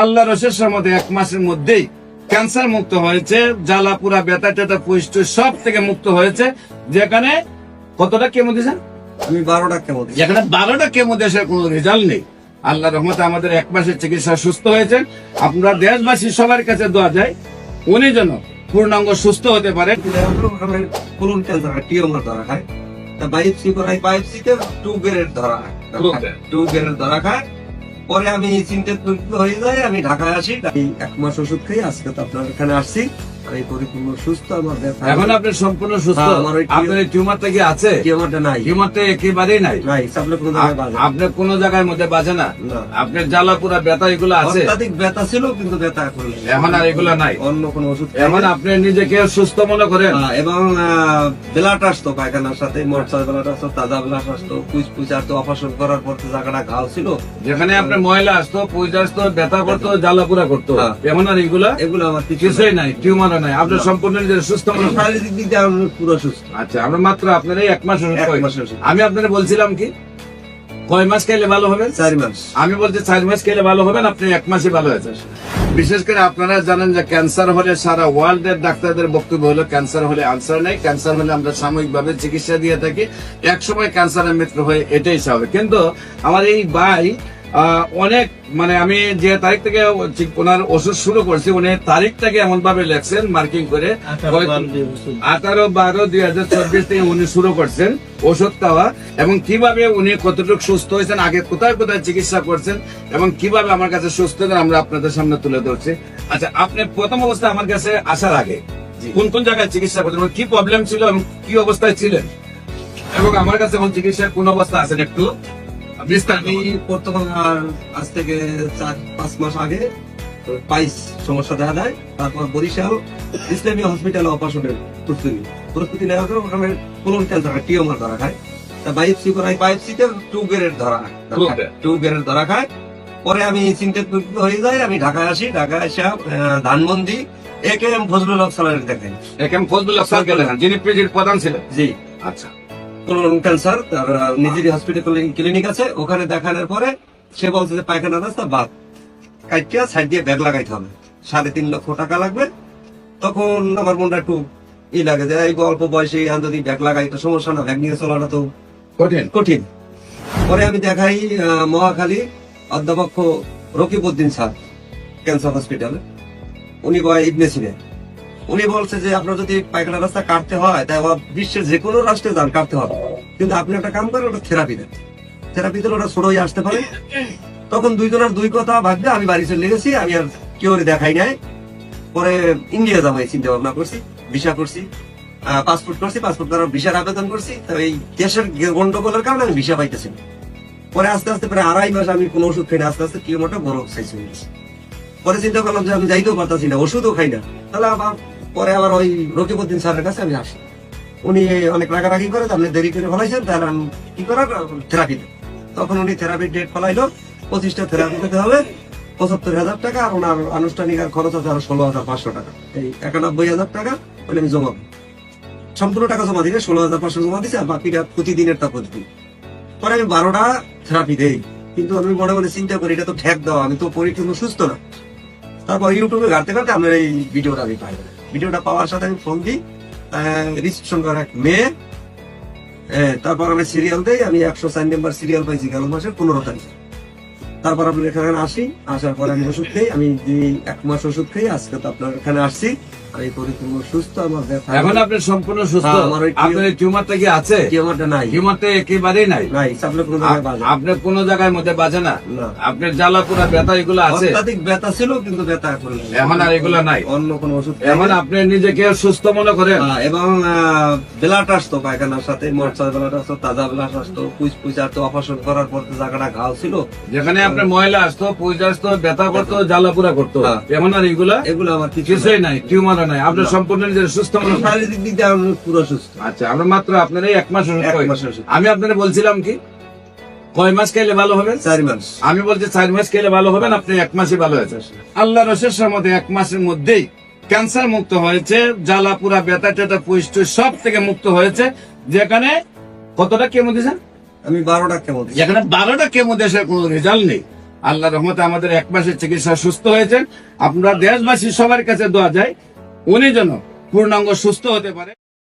আল্লাহ রসের সম্মতে 1 মাসের মধ্যেই ক্যান্সার মুক্ত হয়েছে, জ্বালা পুরা ব্যথা টেথা পুষ্ট সব থেকে মুক্ত হয়েছে। যেখানে কতটা কেমো দিয়েছেন? আমি 12টা কেমো দিয়েছি। যেখানে 12টা কেমো দেশের কোনো রেজাল্ট নেই। আল্লাহ রহমতে আমাদের 1 মাসের চিকিৎসা সুস্থ হয়েছে। আপনারা দেশবাসী সবার কাছে দোয়া যায় উনি যেন পূর্ণাঙ্গ সুস্থ হতে পারে। কোলন ক্যান্সার টিউমার ধরা খায়, তা বায়োপসি করাই, বায়োপসিতে 2 গ্রেড ধরা খায়, 2 গ্রেড ধরা খায়। পরে আমি চিন্তিত হয়ে যাই, আমি ঢাকায় আসি। 1 মাস ওষুধ খাই, আজকে তো আপনার এখানে আসছি। আমি পরিপূর্ণ সুস্থ। আমার এখন আপনি সম্পূর্ণ সুস্থ। আমার ওই আপনার এই টিউমারটা কি আছে? টিউমারটা নাই, টিউমারটা একেবারেই নাই। নাই সাপ্লাই কোনো জায়গায় বাজে না। আপনার কোন জায়গার মধ্যে বাজে না? না। আপনার জ্বালা পুরা ব্যথা এগুলো আছে? অত্যাধিক ব্যথা ছিল, কিন্তু ব্যথা এখন নেই। এখন আর এগুলো নাই। অন্য কোনো ওষুধ খাই এখন না। আপনি নিজেকে সুস্থ মনে করেন? এবং ব্লাড আসতো পায়খানার সাথে, মরচার ব্লাড আসতো, তাজা ব্লাড আসতো, পুষ আসতো। অপারেশন করার পর তো জায়গাটা ঘাও ছিল, যেখানে আপনার ময়লা আসতো, পুজ আসতো, ব্যথা করতো, জ্বালা পুরা করতো। এখন আর এগুলো এগুলো আমার কিছুই নাই, টিউমারও নাই। আপনার সম্পূর্ণ নিজের সুস্থ মনে করেন? শারীরিক দিক দিয়ে আমি পুরো সুস্থ। আচ্ছা, আমরা মাত্র আপনার এই 1 মাস ওষুধ 1 খাই। মাস ওষুধ। আমি আপনাকে বলছিলাম কি কয় মাস খাইলে ভালো হবে? 4 মাস। আমি বলছি 4 মাস খেলে ভালো হবেন, আপনি 1 মাসে ভালো হয়েছে। বিশেষ করে আপনারা জানেন যে ক্যান্সার হলে সারা ওয়ার্ল্ড এর ডাক্তারদের বক্তব্য হলো ক্যান্সার হলে আনসার নাই, ক্যান্সার হলে আমরা সাময়িকভাবে চিকিৎসা দিয়ে থাকি, এক সময় ক্যান্সারের মৃত্যু হয়, এটাই স্বাভাবিক। কিন্তু আমার এই ভাই অনেক মানে আমি যে তারিখ থেকে ওনার ওষুধ শুরু করছি, উনি তারিখটাকে এমন ভাবে লেখছেন মার্কিং করে 18/12/2024 থেকে উনি শুরু করছেন ওষুধ খাওয়া, এবং কিভাবে উনি কতটুকু সুস্থ হয়েছেন, আগে কোথায় কোথায় চিকিৎসা করছেন এবং কিভাবে আমার কাছে সুস্থ হয়েছেন আমরা আপনাদের সামনে তুলে ধরছি। আচ্ছা, আপনি প্রথম অবস্থায় আমার কাছে আসার আগে কোন কোন জায়গায় চিকিৎসা করছেন, কি প্রবলেম ছিল এবং কি অবস্থায় ছিলেন, এবং আমার কাছে এখন চিকিৎসার কোন অবস্থা আছেন একটু আমি বর্তমানে আজ থেকে 4-5 মাস আগে পাইস সমস্যা দেখা দেয়। তারপর বরিশাল ইসলামী হসপিটালে অপারেশনের প্রস্তুতি নেওয়ার পর ওখানে কোলন ক্যান্সার টিউমার ধরা খায়, তা বায়োপসি করাই, বায়োপসিতে 2 গ্রেড ধরা খায়, 2 গ্রেড ধরা খায়। পরে আমি চিন্তিত হয়ে যাই, আমি ঢাকায় আসি। ঢাকায় এসে ধানমন্ডি AKM ফজলুল হক স্যারের দেখাই। AKM ফজলুল হক স্যারকে দেখান, যিনি পিজির প্রধান ছিলেন। জি। আচ্ছা, কোলন ক্যান্সার, তার নিজেরই হসপিটাল ক্লিনিক আছে, ওখানে দেখানোর পরে সে বলছে যে পায়খানা রাস্তা বাদ কাটিয়া সাইড দিয়ে ব্যাগ লাগাইতে হবে, 3.5 লক্ষ টাকা লাগবে। তখন আমার মনটা একটু লাগে যে এই অল্প বয়সে যদি ব্যাগ লাগাই তো সমস্যা না, ব্যাগ নিয়ে চলাটা তো কঠিন। পরে আমি দেখাই মহাখালী অধ্যাপক রকিবউদ্দিন স্যার ক্যান্সার হসপিটালে, উনি ইবনে সিনা। উনি বলছে যে আপনার যদি পায়খানা রাস্তা কাটতে হয় তাই বিশ্বের যে কোনো রাষ্ট্রে যান কাটতে হবে, কিন্তু আপনি একটা কাম করেন, ওটা থেরাপি দেন, থেরাপি দিলে ওটা ছোট হয়ে আসতে পারে। তখন দুইজনের দুই কথা ভাববে আমি বাড়ি চলে গেছি, আমি আর কেউ দেখাই নাই। পরে ইন্ডিয়া যাবো চিন্তা ভাবনা করছি, ভিসা করছি, পাসপোর্ট করছি, পাসপোর্ট করার ভিসার আবেদন করছি। তো এই দেশের গন্ডগোলের কারণে আমি ভিসা পাইতেছি না। পরে আস্তে আস্তে প্রায় 2.5 মাস আমি কোনো ওষুধ খাই না, আস্তে আস্তে টিউমারটা বড় সাইজ হয়ে গেছে। পরে চিন্তা করলাম যে আমি যাইতেও পারতাছি না, ওষুধও খাই না, তাহলে আবার পরে আবার ওই রকিবউদ্দিন স্যারের কাছে আমি আসি। উনি অনেক রাগারাগি করে, আপনি দেরি করে ফলাইছেন, তাহলে আমি কি করার থেরাপি দেন। তখন উনি থেরাপির ডেট ফলাইলো, 25টা থেরাপি দিতে হবে, 75,000 টাকা, আর ওনার আনুষ্ঠানিক আর খরচ আছে আরো 16,500 টাকা। এই 91,000 টাকা বলে আমি জমা দিই, সম্পূর্ণ টাকা জমা দিলে 16,500 জমা দিচ্ছে, আর বাকিটা প্রতিদিনের টা প্রতিদিন। পরে আমি 12টা থেরাপি দেই, কিন্তু আমি মনে মনে চিন্তা করি এটা তো ঠেক দেওয়া, আমি তো পরিপূর্ণ সুস্থ না। তারপর ইউটিউবে ঘাটতে ঘাটতে আপনার এই ভিডিওটা আমি পাই, ভিডিওটা পাওয়ার সাথে আমি ফোন দিই রিসেপশন করা এক মেয়ে। তারপর আমি সিরিয়াল দেই, আমি 104 নাম্বার সিরিয়াল পাইছি গেল মাসের 15 তারিখ। তারপর আপনার এখানে আসি, আসার পর আমি ওষুধ খাই, আমি 1 মাস ওষুধ খাই, আজকে তো আপনার এখানে আসছি। আমি পরিপূর্ণ সুস্থ। আমার এখন আপনি সম্পূর্ণ সুস্থ। আপনার এই টিউমারটা কি আছে? টিউমারটা নাই, টিউমারটা একেবারেই নাই। নাই সাপ্লাই কোনো জায়গায় বাজে না। আপনার কোন জায়গার মধ্যে বাজে না? আপনার জ্বালা পুরা ব্যথা এগুলো আছে? অত্যাধিক ব্যথা ছিল, কিন্তু ব্যথা এখন নেই। এখন আর এগুলো নাই। অন্য কোনো ওষুধ এখন আপনি নিজেকে সুস্থ মনে করেন? এবং ব্লাড আসতো পায়খানার সাথে, মরচার ব্লাড আসতো, তাজা ব্লাড আসতো, পুষ আসতো। অপারেশন করার পর তো জায়গাটা ঘাও ছিল, যেখানে আপনার ময়লা আসতো, পুজ আসতো, ব্যথা করতো, জ্বালা পুরা করতো। এখন আর এগুলো আমার কিছুই নাই, টিউমারও নাই। আপনার সম্পূর্ণ নিজের সুস্থ মনে করেন? শারীরিক দিক দিয়ে আমি পুরো সুস্থ। আচ্ছা, আমরা মাত্র আপনার এই 1 মাস ওষুধ 1 খাই। মাস ওষুধ। আমি আপনাকে বলছিলাম কি কয় মাস খাইলে ভালো হবেন? 4 মাস। আমি বলছি 4 মাস খেলে ভালো হবেন, আপনি 1 মাসে ভালো হয়েছে। আল্লাহ রসের সম্মতে 1 মাসের মধ্যেই ক্যান্সার মুক্ত হয়েছে, জ্বালা পুরা ব্যথা টেথা পুষ্ট সব থেকে মুক্ত হয়েছে। যেখানে কতটা কেমো দিয়েছেন? আমি 12টা কেমো দিয়েছি। যেখানে 12টা কেমো দেশের কোনো রেজাল্ট নেই। আল্লাহ রহমতে আমাদের 1 মাসের চিকিৎসা সুস্থ হয়েছেন। আমরা দেশবাসী সবার কাছে দোয়া যায় উনি যেন পূর্ণাঙ্গ সুস্থ হতে পারে।